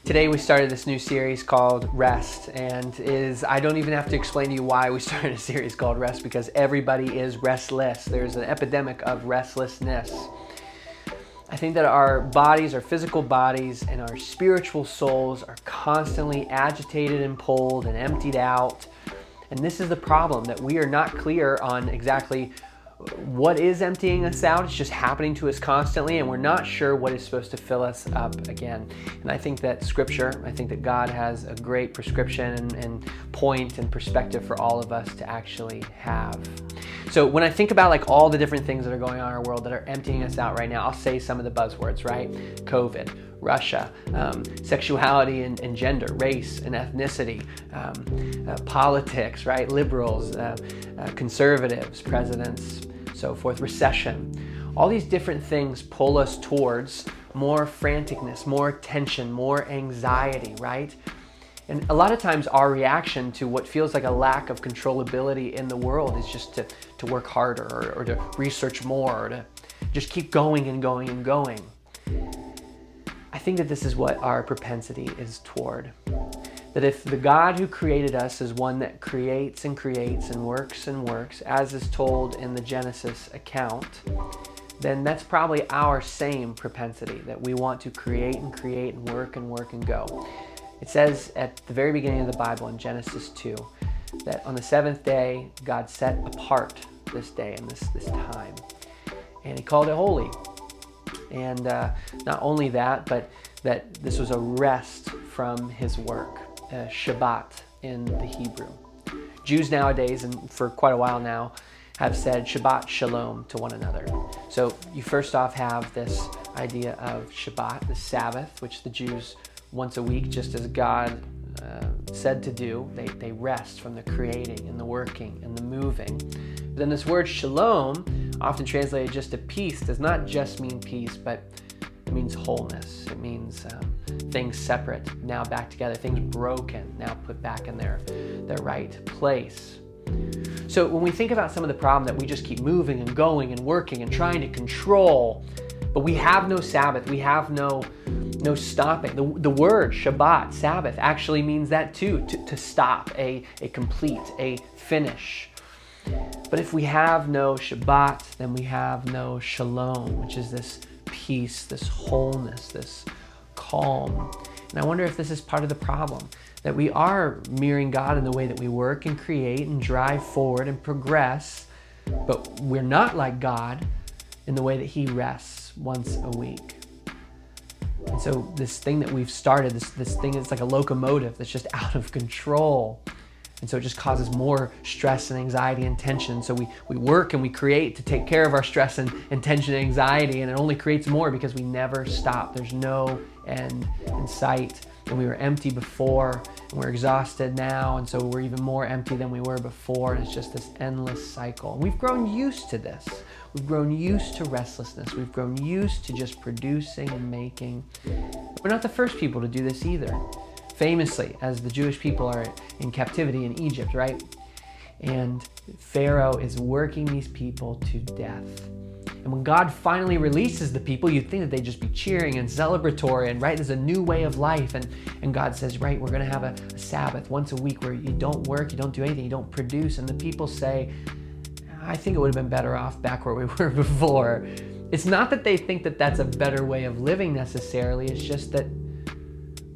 Today we started this new series called Rest, and I don't even have to explain to you why we started a series called Rest, because everybody is restless. There's an epidemic of restlessness. I think that our bodies, our physical bodies, and our spiritual souls are constantly agitated and pulled and emptied out. And this is the problem, that we are not clear on exactly what is emptying us out. It's just happening to us constantly, and we're not sure what is supposed to fill us up again. And I think that I think that God has a great prescription and point and perspective for all of us to actually have. So when I think about like all the different things that are going on in our world that are emptying us out right now, I'll say some of the buzzwords, right? COVID, Russia, sexuality and gender, race and ethnicity, politics, right? Liberals, conservatives, presidents, so forth, recession. All these different things pull us towards more franticness, more tension, more anxiety, right? And a lot of times our reaction to what feels like a lack of controllability in the world is just to work harder or to research more or to just keep going and going and going. I think that this is what our propensity is toward. That if the God who created us is one that creates and creates and works, as is told in the Genesis account, then that's probably our same propensity, that we want to create and work and go. It says at the very beginning of the Bible in Genesis 2 that on the seventh day, God set apart this day and this time, and he called it holy. And not only that, but that this was a rest from his work, Shabbat in the Hebrew. Jews nowadays, and for quite a while now, have said Shabbat Shalom to one another. So you first off have this idea of Shabbat, the Sabbath, which the Jews once a week, just as God said to do, they rest from the creating and the working and the moving. But then this word Shalom, often translated just to peace, does not just mean peace, but it means wholeness. It means things separate, now back together, things broken, now put back in their right place. So when we think about some of the problem that we just keep moving and going and working and trying to control, but we have no Sabbath, we have no stopping. The word Shabbat, Sabbath, actually means that too, to stop, a complete, a finish. But if we have no Shabbat, then we have no Shalom, which is this peace, this wholeness, this calm. And I wonder if this is part of the problem, that we are mirroring God in the way that we work and create and drive forward and progress, but we're not like God in the way that he rests once a week. And so this thing that we've started, this thing is like a locomotive that's just out of control. And so it just causes more stress and anxiety and tension. So we work and we create to take care of our stress and tension and anxiety, and it only creates more because we never stop. There's no end in sight. And we were empty before, and we're exhausted now, and so we're even more empty than we were before, and it's just this endless cycle. And we've grown used to this. We've grown used to restlessness. We've grown used to just producing and making. We're not the first people to do this either. Famously, as the Jewish people are in captivity in Egypt, right? And Pharaoh is working these people to death. And when God finally releases the people, you'd think that they'd just be cheering and celebratory and, right, there's a new way of life. And God says, right, we're going to have a Sabbath once a week where you don't work, you don't do anything, you don't produce. And the people say, I think it would have been better off back where we were before. It's not that they think that that's a better way of living necessarily. It's just that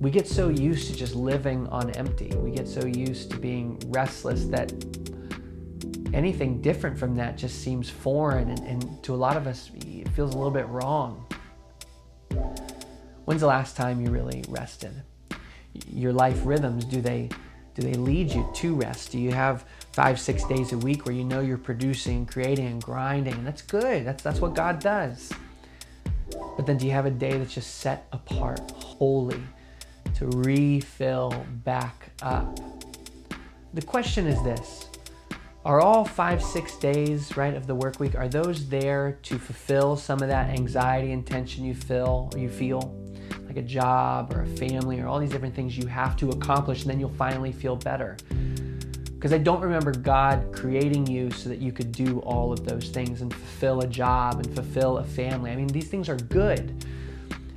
we get so used to just living on empty. We get so used to being restless that anything different from that just seems foreign, and to a lot of us, it feels a little bit wrong. When's the last time you really rested? Your life rhythms, do they lead you to rest? Do you have 5-6 days a week where you know you're producing, creating, and grinding? And that's good. That's what God does. But then do you have a day that's just set apart, holy, to refill back up? The question is this: are all 5-6 days, right, of the work week, are those there to fulfill some of that anxiety and tension you feel, like a job or a family or all these different things you have to accomplish, and then you'll finally feel better? Because I don't remember God creating you so that you could do all of those things and fulfill a job and fulfill a family. I mean, these things are good,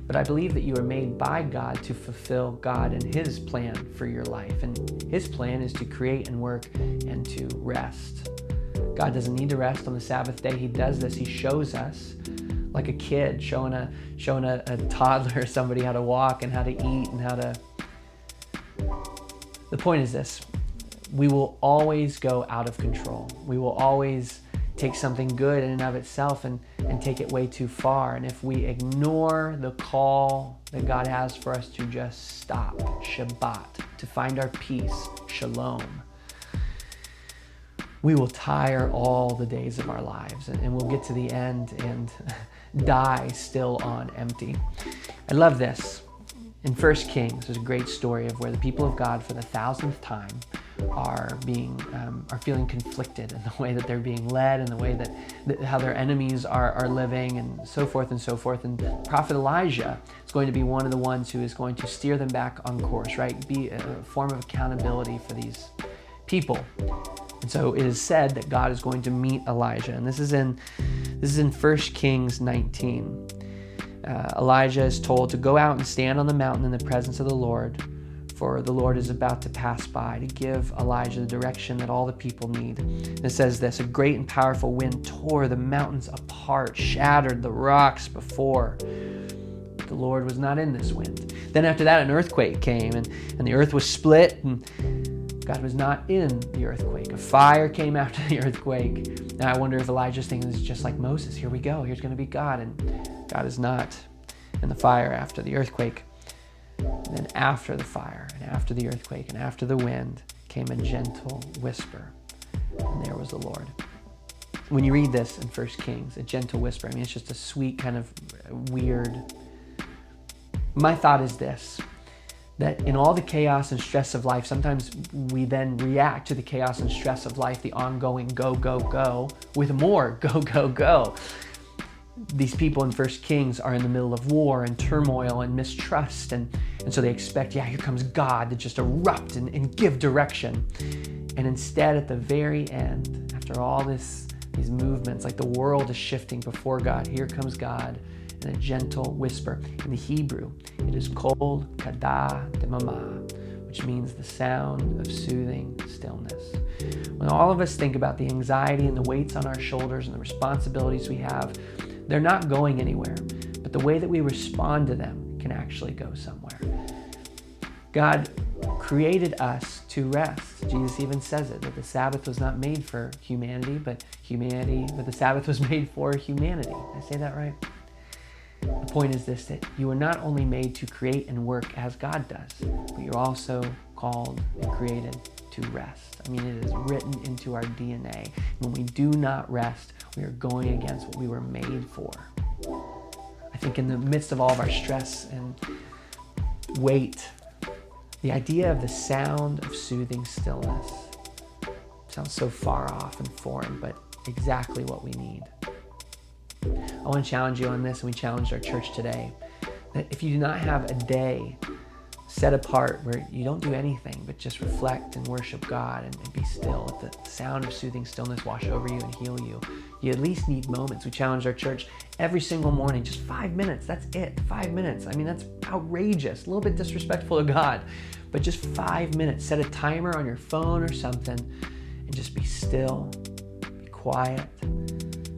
But I believe that you are made by God to fulfill God and His plan for your life. And His plan is to create and work and to rest. God doesn't need to rest on the Sabbath day. He does this. He shows us, like a kid showing a toddler or somebody how to walk and how to eat and how to... The point is this: we will always go out of control. We will always take something good in and of itself and take it way too far. And if we ignore the call that God has for us to just stop, Shabbat, to find our peace, Shalom, we will tire all the days of our lives, and we'll get to the end and die still on empty. I love this. In 1 Kings, there's a great story of where the people of God, for the 1,000th time, are feeling conflicted in the way that they're being led, and the way that how their enemies are living, and so forth and so forth. And Prophet Elijah is going to be one of the ones who is going to steer them back on course, right? Be a form of accountability for these people. And so it is said that God is going to meet Elijah, and this is in 1 Kings 19. Elijah is told to go out and stand on the mountain in the presence of the Lord, for the Lord is about to pass by, to give Elijah the direction that all the people need. And it says this: a great and powerful wind tore the mountains apart, shattered the rocks before. The Lord was not in this wind. Then after that, an earthquake came, and the earth was split, and God was not in the earthquake. A fire came after the earthquake. Now I wonder if Elijah's thinking this is just like Moses. Here we go. Here's going to be God. And God is not in the fire after the earthquake. And then after the fire and after the earthquake and after the wind came a gentle whisper. And there was the Lord. When you read this in 1 Kings, a gentle whisper, I mean, it's just a sweet kind of weird... My thought is this: that in all the chaos and stress of life, sometimes we then react to the chaos and stress of life, the ongoing go, go, go, with more go, go, go. These people in 1 Kings are in the middle of war and turmoil and mistrust, and so they expect, here comes God to just erupt and give direction. And instead, at the very end, after all these movements, like the world is shifting before God, here comes God in a gentle whisper. In the Hebrew, it is kol kada demama, which means the sound of soothing stillness. When all of us think about the anxiety and the weights on our shoulders and the responsibilities we have, they're not going anywhere, but the way that we respond to them can actually go somewhere. God created us to rest. Jesus even says it, that the Sabbath was not made for humanity, but the Sabbath was made for humanity. Did I say that right? The point is this: that you are not only made to create and work as God does, but you're also called and created to rest. I mean, it is written into our DNA. When we do not rest, we are going against what we were made for. I think in the midst of all of our stress and weight, the idea of the sound of soothing stillness sounds so far off and foreign, but exactly what we need. I want to challenge you on this, and we challenged our church today, that if you do not have a day set apart where you don't do anything but just reflect and worship God and be still, let the sound of soothing stillness wash over you and heal you, you at least need moments. We challenged our church every single morning, just 5 minutes, that's it, 5 minutes. I mean, that's outrageous, a little bit disrespectful to God, but just 5 minutes. Set a timer on your phone or something and just be still, be quiet.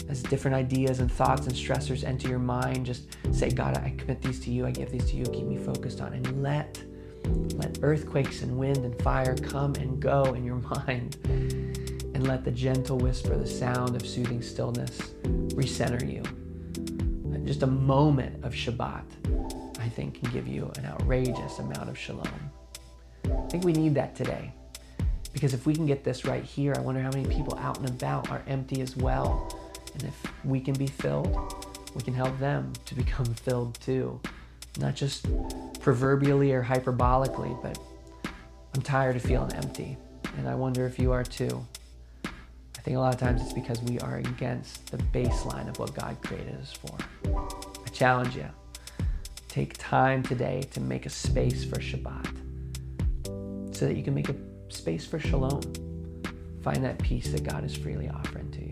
As different ideas and thoughts and stressors enter your mind, just say, God, I commit these to you, I give these to you, keep me focused on, and let earthquakes and wind and fire come and go in your mind, and let the gentle whisper, the sound of soothing stillness, recenter you. Just a moment of Shabbat, I think, can give you an outrageous amount of shalom. I think we need that today, because if we can get this right here, I wonder how many people out and about are empty as well. And if we can be filled, we can help them to become filled too. Not just proverbially or hyperbolically, but I'm tired of feeling empty. And I wonder if you are too. I think a lot of times it's because we are against the baseline of what God created us for. I challenge you, take time today to make a space for Shabbat so that you can make a space for shalom. Find that peace that God is freely offering to you.